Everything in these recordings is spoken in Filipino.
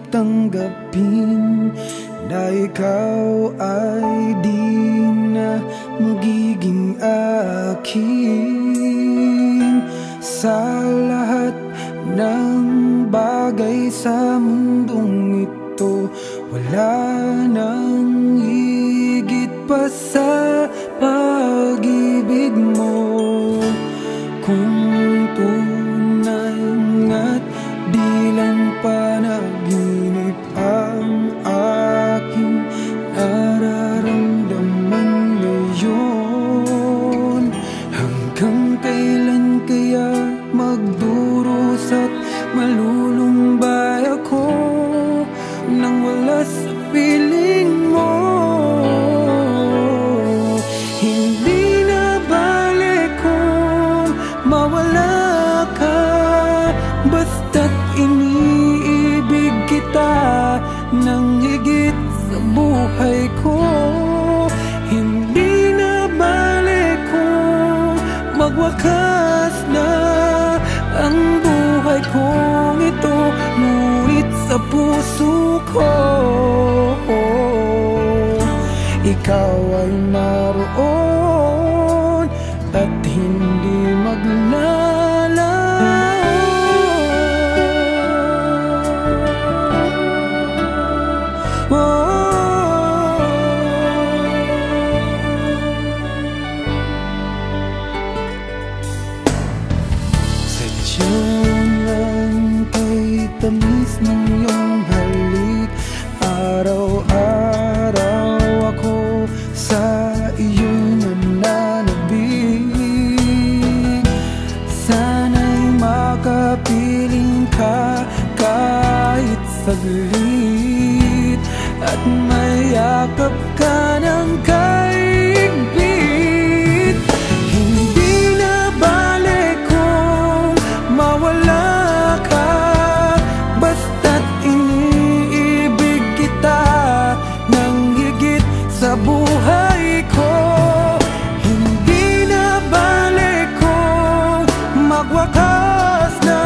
tanggapin na ikaw ay di na magiging akin. Sa lahat ng bagay sa mundong ito, wala nang higit pa sa pag-ibig mo. Kung tunay nga't di lang panaginip ang aking nararamdaman ngayon, hanggang kailan kaya magdurusa at malulumbay ako nang wala sa piling mo? Hindi na balik kung mawala ka, basta't iniibig kita nang higit sa buhay ko. Hindi na balik kung magwakas na ang buhay kong ito, ngunit sa puso ko ikaw ay naroon at hindi maglalaho. Sadyang kay tamis ng iyong halik, araw-araw ako sa iyong nananabik. Sana'y makapiling ka kahit saglit, at mayakap ka ng kaigpit. Hindi na balik kung mawala ka, basta't iniibig kita nang higit sa buhay ko. Hindi na balik kung magwakas na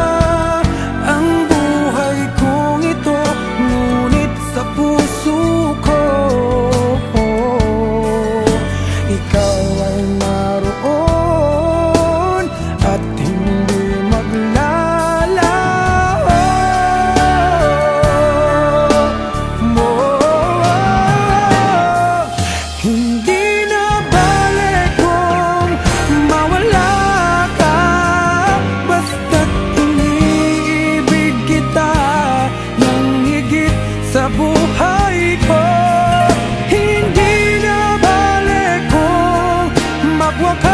ang buhay kong ito, ngunit sa puso ko ikaw ay naroon at hindi maglalaho. Hindi na balik kung mawala ka, basta't iniibig kita nang higit sa buhay ko. Hindi na balik kung magwakas